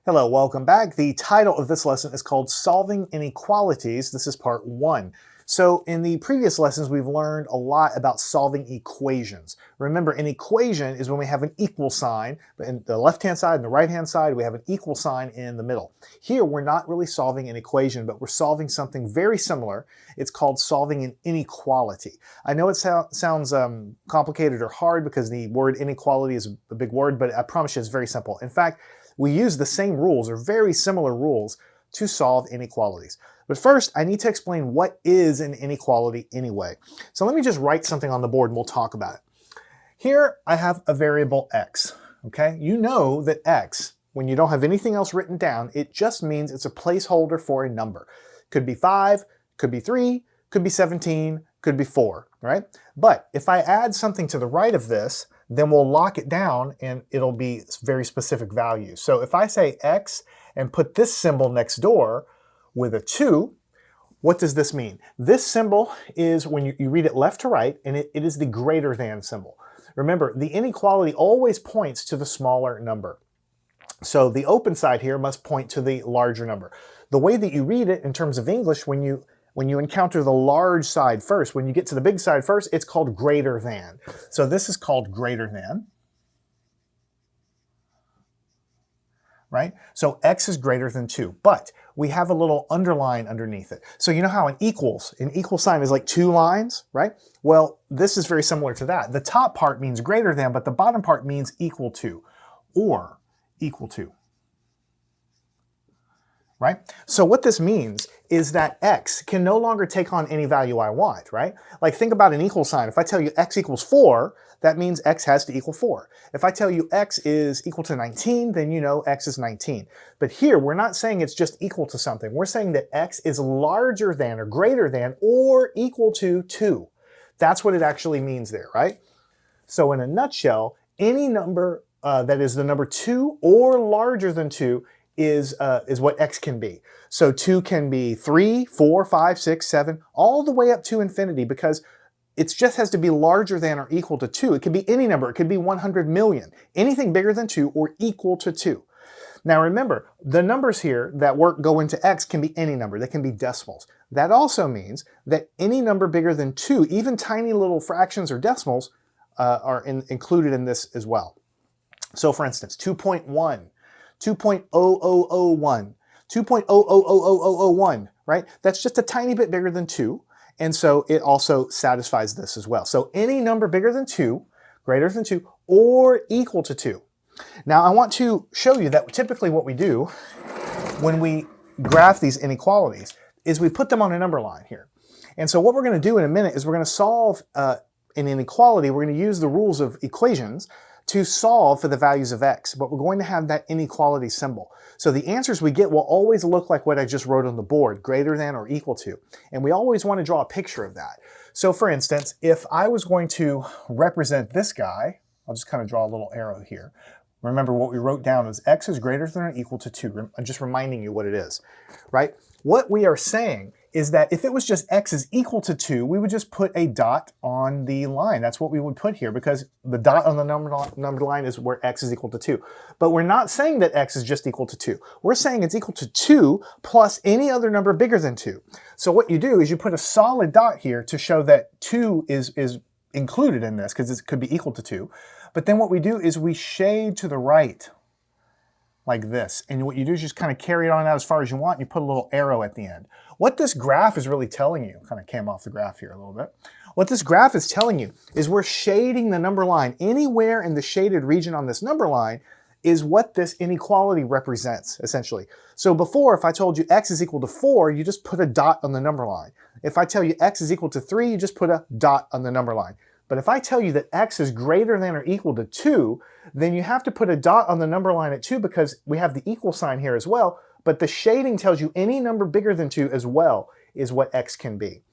Hello, welcome back. The title of this lesson is called Solving Inequalities. This is part 1. So in the previous lessons, we've learned a lot about solving equations. Remember, an equation is when we have an equal sign, but in the left-hand side and the right-hand side, we have an equal sign in the middle. Here, we're not really solving an equation, but we're solving something very similar. It's called solving an inequality. I know it sounds complicated or hard because the word inequality is a big word, but I promise you it's very simple. In fact, we use the same rules or very similar rules to solve inequalities. But first, I need to explain what is an inequality anyway. So let me just write something on the board and we'll talk about it. Here I have a variable x, okay? You know that x, when you don't have anything else written down, it just means it's a placeholder for a number. Could be 5, could be 3, could be 17, could be 4, right? But if I add something to the right of this, then we'll lock it down and it'll be very specific values. So if I say x and put this symbol next door with a 2, what does this mean? This symbol is, when you read it left to right, and it is the greater than symbol. Remember, the inequality always points to the smaller number. So the open side here must point to the larger number. The way that you read it in terms of English, when you encounter the large side first, when you get to the big side first, it's called greater than. So this is called greater than, right? So x is greater than 2, but we have a little underline underneath it. So you know how an equal sign is like 2 lines, right? Well, this is very similar to that. The top part means greater than, but the bottom part means equal to or equal to. Right? So what this means is that x can no longer take on any value I want, right? Like think about an equal sign. If I tell you x equals 4, that means x has to equal 4. If I tell you x is equal to 19, then you know x is 19. But here, we're not saying it's just equal to something. We're saying that x is larger than or greater than or equal to 2. That's what it actually means there, right? So in a nutshell, any number that is the number 2 or larger than 2 is what x can be. So 2 can be 3, 4, 5, 6, 7, all the way up to infinity, because it just has to be larger than or equal to 2. It could be any number. It could be 100 million. Anything bigger than 2 or equal to 2. Now remember, the numbers here that go into x can be any number. They can be decimals. That also means that any number bigger than 2, even tiny little fractions or decimals, are included in this as well. So for instance, 2.1, 2.0001, 2.000001, right? That's just a tiny bit bigger than 2, and so it also satisfies this as well. So any number bigger than 2, greater than 2, or equal to 2. Now I want to show you that typically what we do when we graph these inequalities is we put them on a number line here. And so what we're going to do in a minute is we're going to solve an inequality. We're going to use the rules of equations to solve for the values of x, but we're going to have that inequality symbol. So the answers we get will always look like what I just wrote on the board, greater than or equal to. And we always want to draw a picture of that. So for instance, if I was going to represent this guy, I'll just kind of draw a little arrow here. Remember what we wrote down is x is greater than or equal to 2. I'm just reminding you what it is, right? What we are saying is that if it was just x is equal to 2, we would just put a dot on the line. That's what we would put here, because the dot on the number line is where x is equal to 2. But we're not saying that x is just equal to 2. We're saying it's equal to 2 plus any other number bigger than 2. So what you do is you put a solid dot here to show that 2 is included in this, because it could be equal to 2. But then what we do is we shade to the right like this. And what you do is just kind of carry it on out as far as you want, and you put a little arrow at the end. What this graph is really telling you, kind of came off the graph here a little bit. What this graph is telling you is we're shading the number line. Anywhere in the shaded region on this number line is what this inequality represents, essentially. So before, if I told you x is equal to 4, you just put a dot on the number line. If I tell you x is equal to 3, you just put a dot on the number line. But if I tell you that x is greater than or equal to 2, then you have to put a dot on the number line at 2, because we have the equal sign here as well, but the shading tells you any number bigger than 2 as well is what x can be.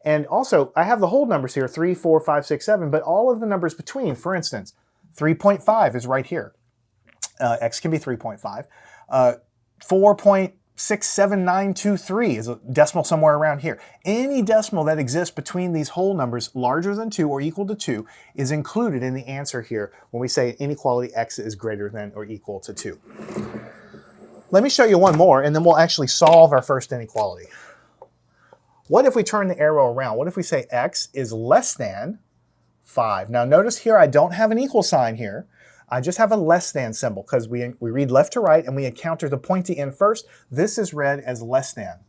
And also, I have the whole numbers here, 3, 4, 5, 6, 7, but all of the numbers between, for instance, 3.5 is right here. X can be 3.5. 4.67923 is a decimal somewhere around here. Any decimal that exists between these whole numbers larger than 2 or equal to 2 is included in the answer here when we say inequality x is greater than or equal to 2. let me show you one more, and then we'll actually solve our first inequality. What if we turn the arrow around? What if we say x is less than 5? Now notice here I don't have an equal sign here. I just have a less than symbol because we read left to right and we encounter the pointy end first. This is read as less than,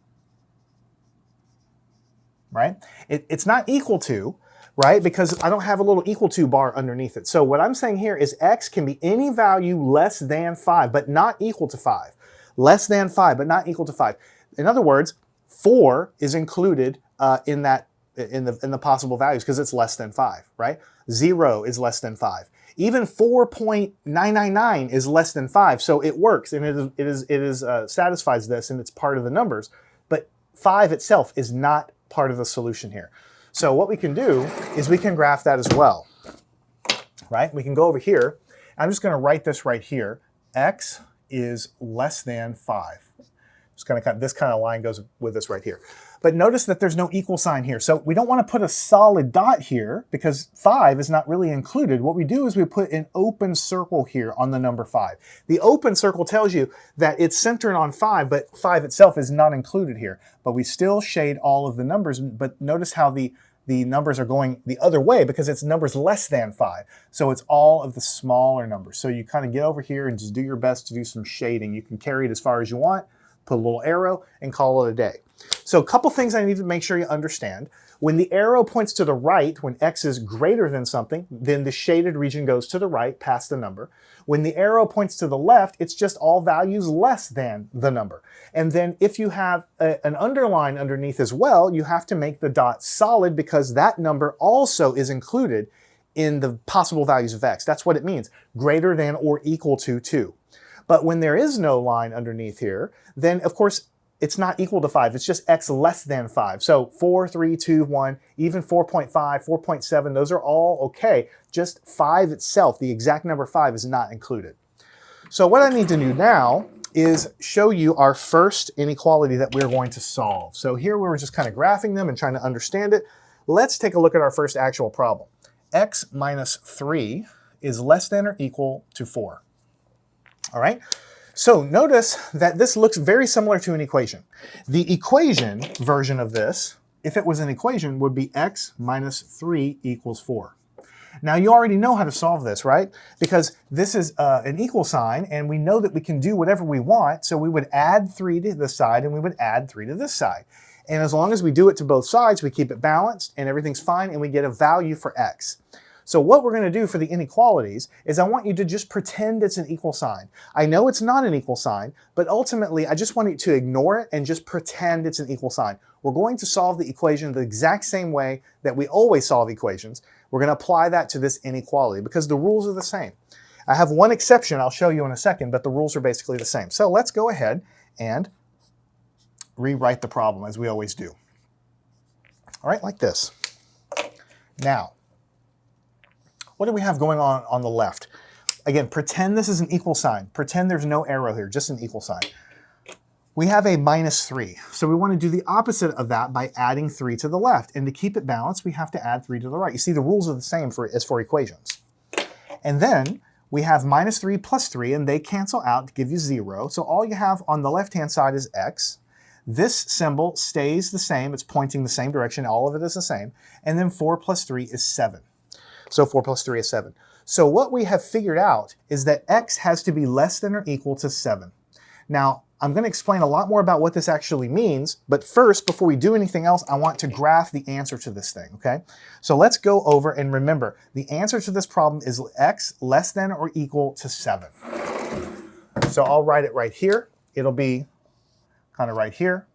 right? It's not equal to, right? Because I don't have a little equal to bar underneath it. So what I'm saying here is x can be any value less than 5, but not equal to 5. Less than 5, but not equal to 5. In other words, 4 is included in the possible values because it's less than 5, right? 0 is less than 5. Even 4.999 is less than 5, so it works and it satisfies this and it's part of the numbers. But 5 itself is not part of the solution here. So what we can do is we can graph that as well, right? We can go over here. I'm just going to write this right here. X is less than 5. Just kind of this kind of line goes with this right here. But notice that there's no equal sign here. So we don't want to put a solid dot here because 5 is not really included. What we do is we put an open circle here on the number 5. The open circle tells you that it's centered on 5, but 5 itself is not included here. But we still shade all of the numbers. But notice how the numbers are going the other way because it's numbers less than 5. So it's all of the smaller numbers. So you kind of get over here and just do your best to do some shading. You can carry it as far as you want, put a little arrow, and call it a day. So a couple things I need to make sure you understand. When the arrow points to the right, when x is greater than something, then the shaded region goes to the right past the number. When the arrow points to the left, it's just all values less than the number. And then if you have an underline underneath as well, you have to make the dot solid because that number also is included in the possible values of x. That's what it means, greater than or equal to 2. But when there is no line underneath here, then of course it's not equal to 5. It's just x less than 5. So 4, 3, 2, 1, even 4.5, 4.7, those are all okay. Just 5 itself, the exact number 5, is not included. So what I need to do now is show you our first inequality that we're going to solve. So here we were just kind of graphing them and trying to understand it. Let's take a look at our first actual problem. X minus 3 is less than or equal to 4. All right? So notice that this looks very similar to an equation. The equation version of this, if it was an equation, would be x minus 3 equals 4. Now you already know how to solve this, right? Because this is an equal sign, and we know that we can do whatever we want, so we would add 3 to this side, and we would add 3 to this side. And as long as we do it to both sides, we keep it balanced, and everything's fine, and we get a value for x. So what we're going to do for the inequalities is I want you to just pretend it's an equal sign. I know it's not an equal sign, but ultimately I just want you to ignore it and just pretend it's an equal sign. We're going to solve the equation the exact same way that we always solve equations. We're going to apply that to this inequality because the rules are the same. I have one exception I'll show you in a second, but the rules are basically the same. So let's go ahead and rewrite the problem as we always do. All right, like this. Now, what do we have going on the left? Again, pretend this is an equal sign. Pretend there's no arrow here, just an equal sign. We have a minus 3. So we want to do the opposite of that by adding 3 to the left. And to keep it balanced, we have to add 3 to the right. You see, the rules are the same as for equations. And then we have minus 3 plus 3, and they cancel out to give you 0. So all you have on the left-hand side is x. This symbol stays the same. It's pointing the same direction. All of it is the same. And then 4 plus 3 is 7. So 4 plus 3 is 7. So what we have figured out is that x has to be less than or equal to 7. Now, I'm going to explain a lot more about what this actually means, but first, before we do anything else, I want to graph the answer to this thing, okay? So let's go over and remember, the answer to this problem is x less than or equal to 7. So I'll write it right here. It'll be kind of right here.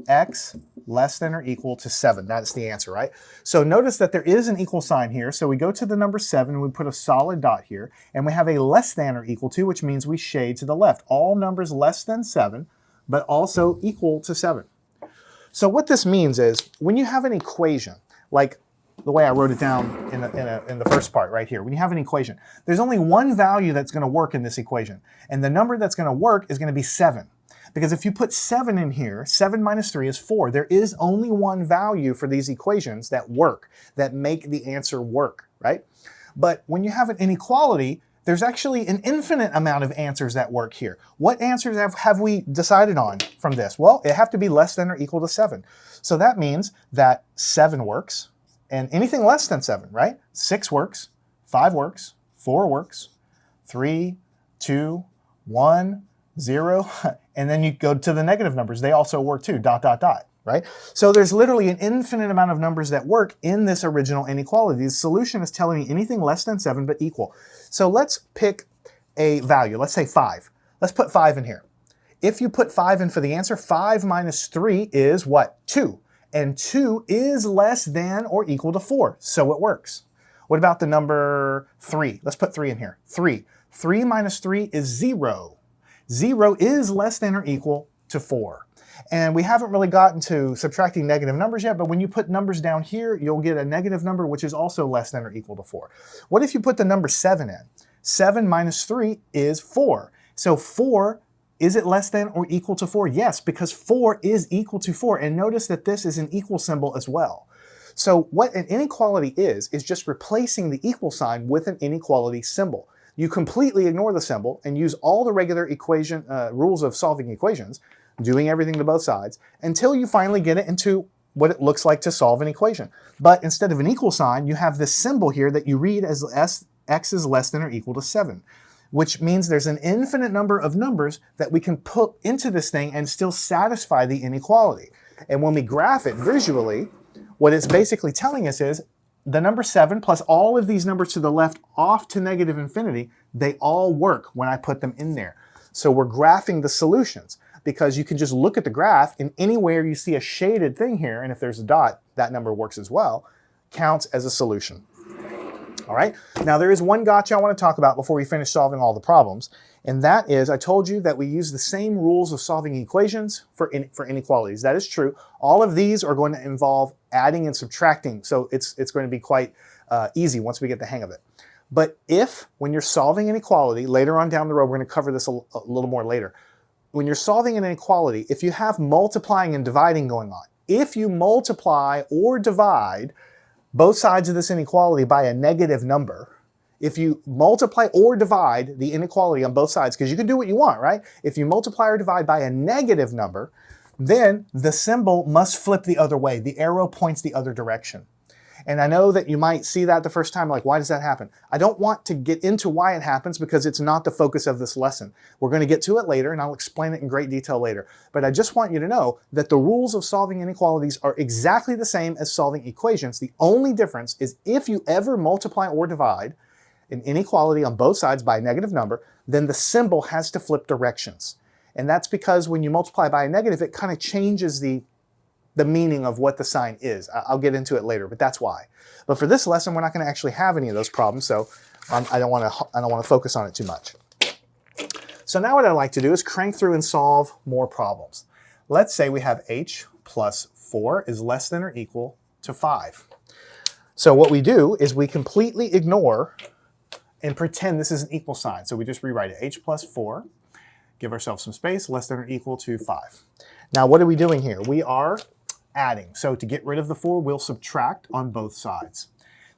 X less than or equal to 7. That's the answer, right? So notice that there is an equal sign here. So we go to the number 7, and we put a solid dot here, and we have a less than or equal to, which means we shade to the left. All numbers less than 7, but also equal to 7. So what this means is when you have an equation, like the way I wrote it down in the first part right here, when you have an equation, there's only one value that's going to work in this equation, and the number that's going to work is going to be 7. Because if you put 7 in here, 7 minus 3 is 4. There is only one value for these equations that work, that make the answer work, right? But when you have an inequality, there's actually an infinite amount of answers that work here. What answers have we decided on from this? Well, it have to be less than or equal to 7. So that means that 7 works, and anything less than 7, right? 6 works, 5 works, 4 works, 3, 2, 1, 0, and then you go to the negative numbers. They also work too, ... right? So there's literally an infinite amount of numbers that work in this original inequality. The solution is telling me anything less than 7 but equal. So let's pick a value. Let's say 5. Let's put 5 in here. If you put 5 in for the answer, 5 minus 3 is what? 2. And 2 is less than or equal to 4, so it works. What about the number 3? Let's put 3 in here. 3. 3 minus 3 is 0. 0 is less than or equal to 4. And we haven't really gotten to subtracting negative numbers yet, but when you put numbers down here, you'll get a negative number which is also less than or equal to 4. What if you put the number 7 in? 7 minus 3 is 4. So 4, is it less than or equal to 4? Yes, because 4 is equal to 4. And notice that this is an equal symbol as well. So what an inequality is just replacing the equal sign with an inequality symbol. You completely ignore the symbol and use all the regular equation rules of solving equations, doing everything to both sides, until you finally get it into what it looks like to solve an equation. But instead of an equal sign, you have this symbol here that you read as x is less than or equal to 7, which means there's an infinite number of numbers that we can put into this thing and still satisfy the inequality. And when we graph it visually, what it's basically telling us is the number 7 plus all of these numbers to the left off to negative infinity, they all work when I put them in there. So we're graphing the solutions, because you can just look at the graph and anywhere you see a shaded thing here, and if there's a dot, that number works as well, counts as a solution. All right, now there is one gotcha I want to talk about before we finish solving all the problems, and that is I told you that we use the same rules of solving equations for inequalities. That is true. All of these are going to involve adding and subtracting, so it's going to be quite easy once we get the hang of it. But if, when you're solving an inequality, later on down the road, we're going to cover this a little more later, when you're solving an inequality, if you have multiplying and dividing going on, if you multiply or divide both sides of this inequality by a negative number, if you multiply or divide the inequality on both sides, because you can do what you want, right? If you multiply or divide by a negative number, then the symbol must flip the other way. The arrow points the other direction. And I know that you might see that the first time, like, why does that happen? I don't want to get into why it happens because it's not the focus of this lesson. We're going to get to it later, and I'll explain it in great detail later. But I just want you to know that the rules of solving inequalities are exactly the same as solving equations. The only difference is if you ever multiply or divide an inequality on both sides by a negative number, then the symbol has to flip directions. And that's because when you multiply by a negative, it kind of changes the meaning of what the sign is. I'll get into it later, but that's why. But for this lesson, we're not going to actually have any of those problems, so I don't want to focus on it too much. So now what I'd like to do is crank through and solve more problems. Let's say we have h plus 4 is less than or equal to 5. So what we do is we completely ignore and pretend this is an equal sign. So we just rewrite it, h plus 4, give ourselves some space, less than or equal to 5. Now what are we doing here? We are adding. So to get rid of the 4, we'll subtract on both sides.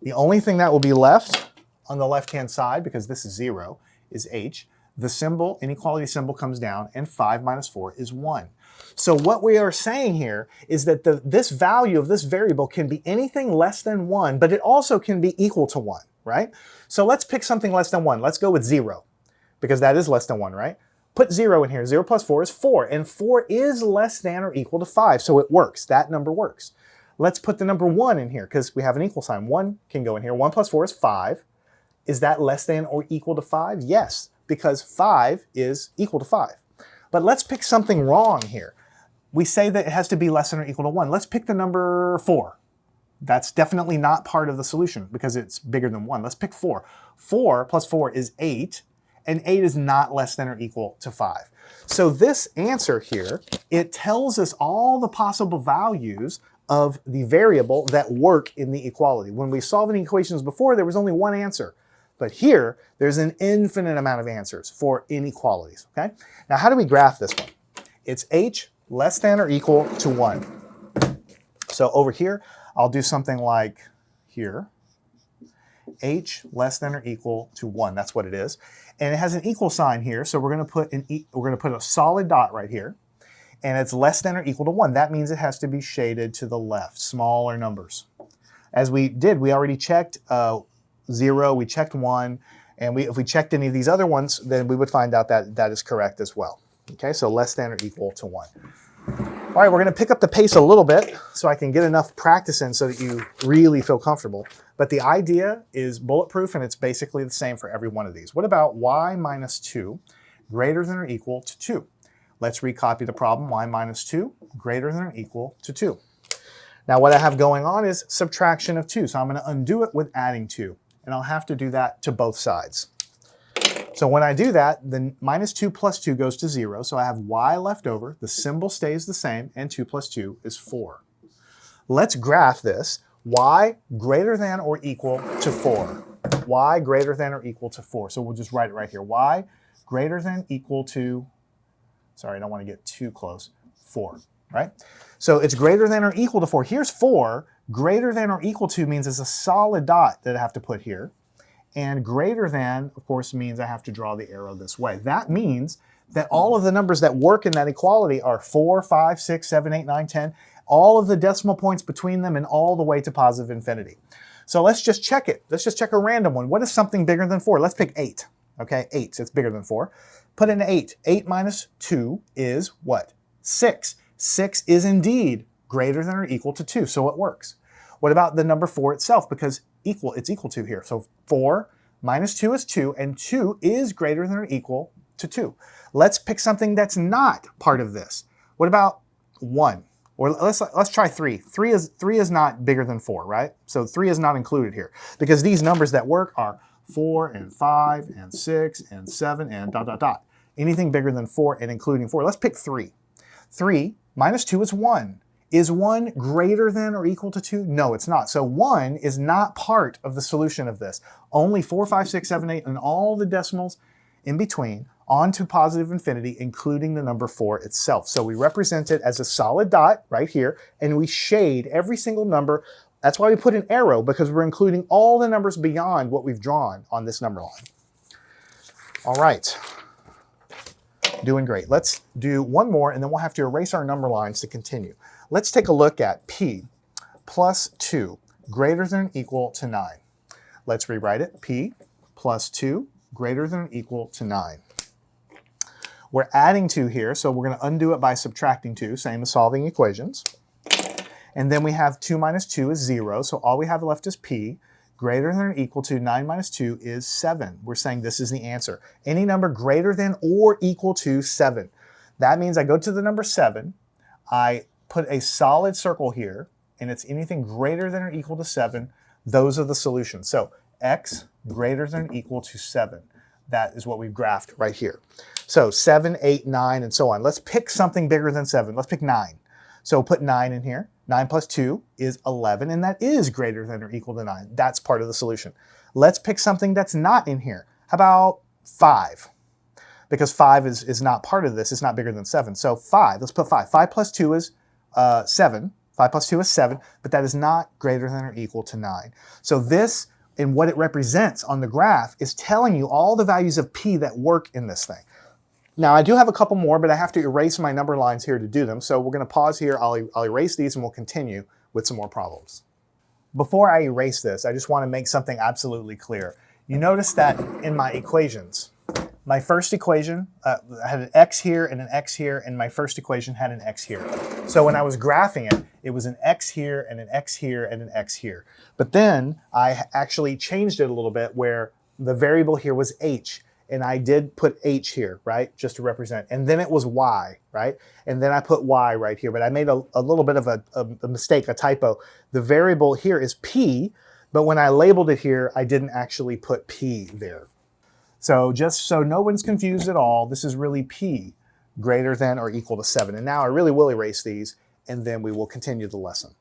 The only thing that will be left on the left-hand side, because this is 0, is h. The symbol, inequality symbol, comes down, and 5 minus 4 is 1. So what we are saying here is that this value of this variable can be anything less than 1, but it also can be equal to 1, right? So let's pick something less than 1. Let's go with 0, because that is less than 1, right? Put 0 in here. 0 plus 4 is 4, and 4 is less than or equal to 5, so it works. That number works. Let's put the number 1 in here, because we have an equal sign. 1 can go in here. 1 plus 4 is 5. Is that less than or equal to 5? Yes, because 5 is equal to 5. But let's pick something wrong here. We say that it has to be less than or equal to 1. Let's pick the number 4. That's definitely not part of the solution, because it's bigger than 1. Let's pick 4. 4 plus 4 is 8. And 8 is not less than or equal to 5. So this answer here, it tells us all the possible values of the variable that work in the equality. When we solved the equations before, there was only one answer. But here, there's an infinite amount of answers for inequalities, okay? Now, how do we graph this one? It's h less than or equal to 1. So over here, I'll do something like here. h less than or equal to 1. That's what it is. And it has an equal sign here, so we're going to put a solid dot right here. And it's less than or equal to 1. That means it has to be shaded to the left, smaller numbers. As we did, we already checked 0, we checked 1, and if we checked any of these other ones, then we would find out that that is correct as well. Okay, so less than or equal to 1. All right, we're going to pick up the pace a little bit so I can get enough practice in so that you really feel comfortable. But the idea is bulletproof, and it's basically the same for every one of these. What about y minus 2 greater than or equal to 2? Let's recopy the problem, y minus 2 greater than or equal to 2. Now what I have going on is subtraction of 2, so I'm going to undo it with adding 2. And I'll have to do that to both sides. So when I do that, then minus 2 plus 2 goes to 0, so I have y left over, the symbol stays the same, and 2 plus 2 is 4. Let's graph this, y greater than or equal to 4. Y greater than or equal to 4. So we'll just write it right here, y greater than equal to, sorry, I don't want to get too close, 4, right? So it's greater than or equal to 4. Here's 4. Greater than or equal to means it's a solid dot that I have to put here. And greater than, of course, means I have to draw the arrow this way. That means that all of the numbers that work in that equality are 4, 5, 6, 7, 8, 9, 10, all of the decimal points between them and all the way to positive infinity. So let's just check it. Let's just check a random one. What is something bigger than 4? Let's pick 8. Okay, 8. It's bigger than 4. Put in 8. 8 minus 2 is what? 6. 6 is indeed greater than or equal to 2, so it works. What about the number 4 itself? Because it's equal to here. So 4 minus 2 is 2, and 2 is greater than or equal to 2. Let's pick something that's not part of this. What about 1? Or let's try 3. 3 is not bigger than 4, right? So 3 is not included here. Because these numbers that work are 4 and 5 and 6 and 7 and dot, dot, dot. Anything bigger than 4 and including 4. Let's pick 3. 3 minus 2 is 1. Is 1 greater than or equal to 2? No, it's not. So 1 is not part of the solution of this. Only 4, 5, 6, 7, 8, and all the decimals in between on to positive infinity, including the number 4 itself. So we represent it as a solid dot right here, and we shade every single number. That's why we put an arrow, because we're including all the numbers beyond what we've drawn on this number line. All right. Doing great. Let's do one more, and then we'll have to erase our number lines to continue. Let's take a look at p plus 2 greater than or equal to 9. Let's rewrite it. P plus 2 greater than or equal to 9. We're adding 2 here, so we're going to undo it by subtracting 2, same as solving equations. And then we have 2 minus 2 is 0, so all we have left is p. Greater than or equal to 9 minus 2 is 7. We're saying this is the answer. Any number greater than or equal to 7. That means I go to the number 7, I put a solid circle here, and it's anything greater than or equal to 7. Those are the solutions. So x greater than or equal to 7. That is what we've graphed right here. So 7, 8, 9, and so on. Let's pick something bigger than 7. Let's pick 9. So put 9 in here. 9 plus 2 is 11, and that is greater than or equal to 9. That's part of the solution. Let's pick something that's not in here. How about 5? Because 5 is not part of this. It's not bigger than 7. So 5, let's put 5. 5 plus 2 is 7. 5 plus 2 is 7, but that is not greater than or equal to 9. So this, and what it represents on the graph, is telling you all the values of p that work in this thing. Now, I do have a couple more, but I have to erase my number lines here to do them. So we're going to pause here. I'll erase these, and we'll continue with some more problems. Before I erase this, I just want to make something absolutely clear. You notice that in my equations, my first equation had an x here and an x here, and my first equation had an x here. So when I was graphing it, it was an x here and an x here and an x here. But then I actually changed it a little bit where the variable here was h. And I did put h here, right, just to represent. And then it was y, right? And then I put y right here. But I made a little bit of a mistake, a typo. The variable here is p, but when I labeled it here, I didn't actually put p there. So just so no one's confused at all, this is really p greater than or equal to 7. And now I really will erase these, and then we will continue the lesson.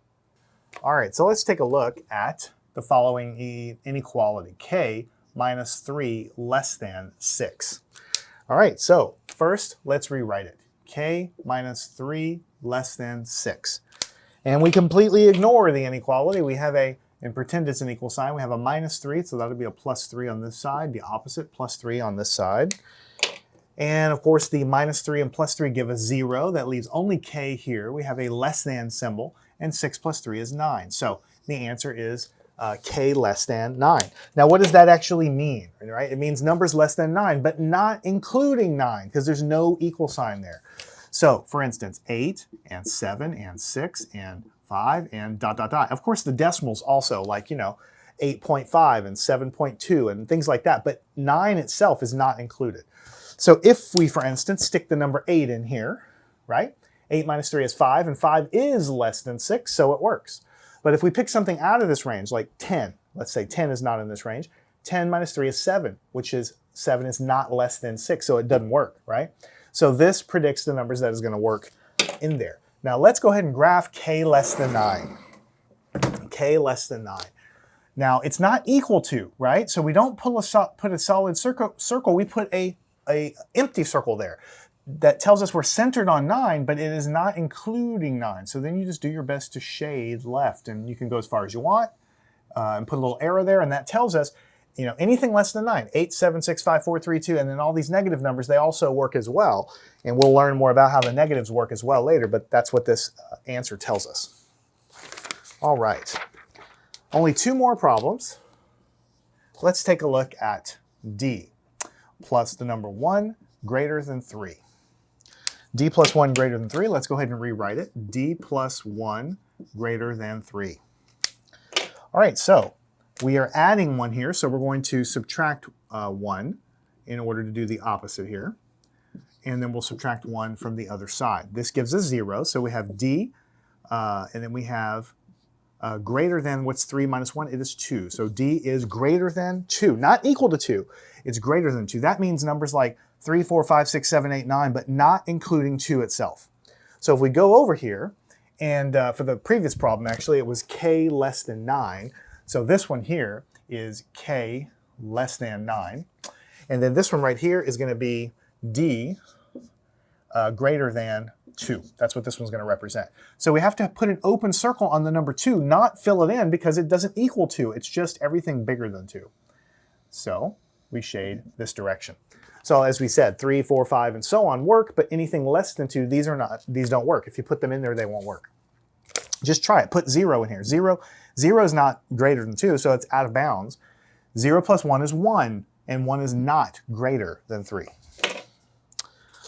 All right, so let's take a look at the following inequality. K minus 3 less than 6. All right, so first let's rewrite it. K minus 3 less than 6. And we completely ignore the inequality. We have a and pretend it's an equal sign. We have a minus 3, so that'll be a plus 3 on this side. The opposite, plus 3 on this side. And of course, the minus 3 and plus 3 give us 0. That leaves only k here. We have a less than symbol, and 6 plus 3 is 9. So the answer is k less than 9. Now, what does that actually mean? Right? It means numbers less than 9, but not including 9, because there's no equal sign there. So, for instance, 8 and 7 and 6 and 5 and dot, dot, dot. Of course, the decimals also, like, 8.5 and 7.2 and things like that, but 9 itself is not included. So if we, for instance, stick the number 8 in here, right? 8 minus 3 is 5, and 5 is less than 6, so it works. But if we pick something out of this range, like 10, let's say 10 is not in this range, 10 minus 3 is 7, which is 7 is not less than 6, so it doesn't work, right? So this predicts the numbers that is going to work in there. Now let's go ahead and graph k less than 9. K less than 9. Now it's not equal to, right? So we don't put a solid circle, we put a empty circle there. That tells us we're centered on 9, but it is not including 9. So then you just do your best to shade left, and you can go as far as you want and put a little arrow there, and that tells us, anything less than 9, 8, 7, 6, 5, 4, 3, 2, and then all these negative numbers, they also work as well. And we'll learn more about how the negatives work as well later, but that's what this answer tells us. All right, only 2 more problems. Let's take a look at D, plus the number 1 greater than 3. D plus 1 greater than 3, let's go ahead and rewrite it. D plus 1 greater than 3. All right, so we are adding 1 here, so we're going to subtract 1 in order to do the opposite here. And then we'll subtract 1 from the other side. This gives us 0, so we have D, and then we have greater than, what's 3 minus 1? It is 2. So D is greater than 2, not equal to 2. It's greater than 2. That means numbers like 3, 4, 5, 6, 7, 8, 9, but not including 2 itself. So if we go over here, and for the previous problem, actually, it was k less than 9. So this one here is k less than 9. And then this one right here is going to be D greater than 2. That's what this one's going to represent. So we have to put an open circle on the number 2, not fill it in, because it doesn't equal 2. It's just everything bigger than 2. So we shade this direction. So as we said, 3, 4, 5, and so on work, but anything less than 2, these don't work. If you put them in there, they won't work. Just try it. Put 0 in here. 0 is not greater than 2, so it's out of bounds. 0 plus 1 is 1, and 1 is not greater than 3.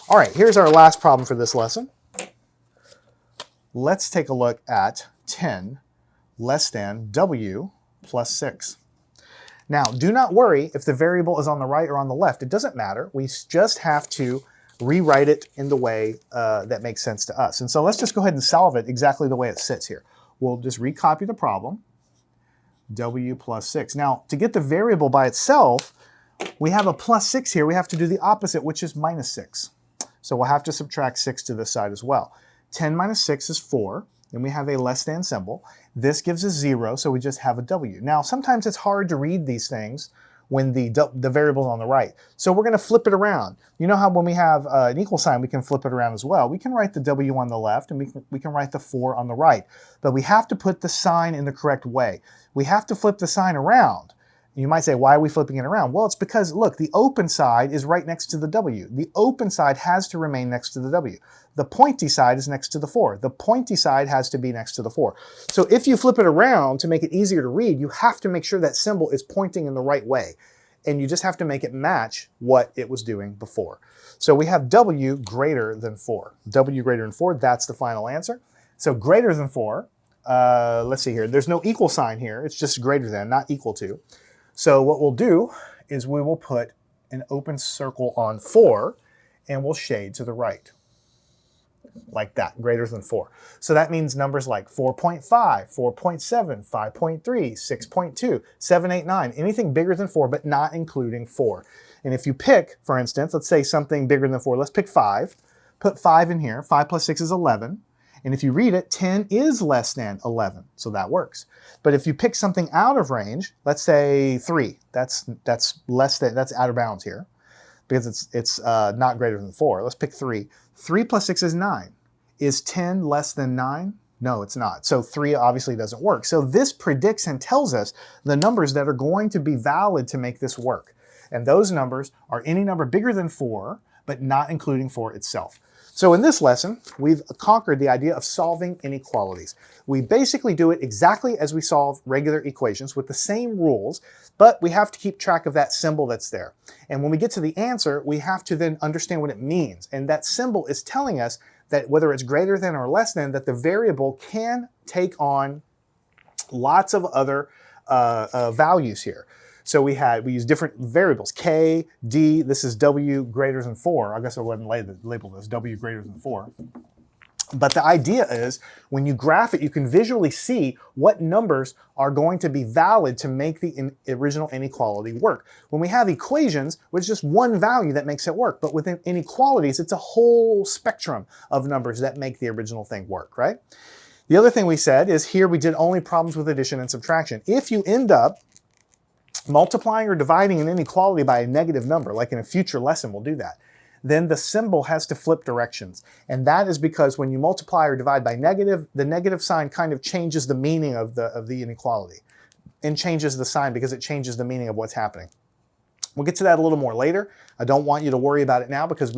All right, here's our last problem for this lesson. Let's take a look at 10 less than w plus 6. Now, do not worry if the variable is on the right or on the left. It doesn't matter. We just have to rewrite it in the way that makes sense to us. And so let's just go ahead and solve it exactly the way it sits here. We'll just recopy the problem, w plus 6. Now, to get the variable by itself, we have a plus 6 here. We have to do the opposite, which is minus 6. So we'll have to subtract 6 to this side as well. 10 minus 6 is 4. Then we have a less than symbol. This gives us 0, so we just have a w. Now, sometimes it's hard to read these things when the variable's on the right. So we're going to flip it around. You know how when we have an equal sign, we can flip it around as well. We can write the w on the left, and we can write the 4 on the right. But we have to put the sign in the correct way. We have to flip the sign around. You might say, why are we flipping it around? Well, it's because, look, the open side is right next to the w. The open side has to remain next to the w. The pointy side is next to the 4. The pointy side has to be next to the 4. So if you flip it around to make it easier to read, you have to make sure that symbol is pointing in the right way. And you just have to make it match what it was doing before. So we have w greater than 4. W greater than 4, that's the final answer. So greater than 4, let's see here. There's no equal sign here. It's just greater than, not equal to. So what we'll do is we will put an open circle on 4, and we'll shade to the right. Like that, greater than 4. So that means numbers like 4.5, 4.7, 5.3, 6.2, 7, 8, 9, anything bigger than 4, but not including 4. And if you pick, for instance, let's say something bigger than 4, let's pick 5. Put 5 in here. 5 plus 6 is 11. And if you read it, 10 is less than 11, so that works. But if you pick something out of range, let's say 3, that's less than, that's out of bounds here, because it's not greater than 4. Let's pick 3. 3 plus 6 is 9. Is 10 less than 9? No, it's not. So 3 obviously doesn't work. So this predicts and tells us the numbers that are going to be valid to make this work. And those numbers are any number bigger than 4, but not including 4 itself. So in this lesson, we've conquered the idea of solving inequalities. We basically do it exactly as we solve regular equations with the same rules, but we have to keep track of that symbol that's there. And when we get to the answer, we have to then understand what it means. And that symbol is telling us that whether it's greater than or less than, that the variable can take on lots of other values here. So we use different variables, k, d, this is w greater than 4. I guess I wouldn't label this w greater than 4. But the idea is when you graph it, you can visually see what numbers are going to be valid to make the original inequality work. When we have equations, it's just one value that makes it work. But within inequalities, it's a whole spectrum of numbers that make the original thing work, right? The other thing we said is here we did only problems with addition and subtraction. If you end up multiplying or dividing an inequality by a negative number, like in a future lesson we'll do that, then the symbol has to flip directions. And that is because when you multiply or divide by negative, the negative sign kind of changes the meaning of the inequality and changes the sign because it changes the meaning of what's happening. We'll get to that a little more later. I don't want you to worry about it now because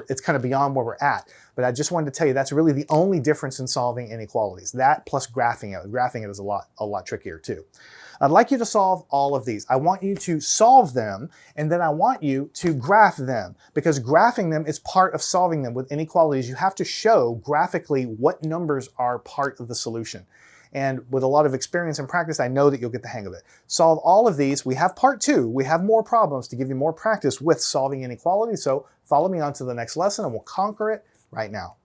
it's kind of beyond where we're at. But I just wanted to tell you that's really the only difference in solving inequalities. That plus graphing it. Graphing it is a lot trickier too. I'd like you to solve all of these. I want you to solve them, and then I want you to graph them, because graphing them is part of solving them. With inequalities, you have to show graphically what numbers are part of the solution. And with a lot of experience and practice, I know that you'll get the hang of it. Solve all of these. We have part 2. We have more problems to give you more practice with solving inequalities. So follow me on to the next lesson, and we'll conquer it right now.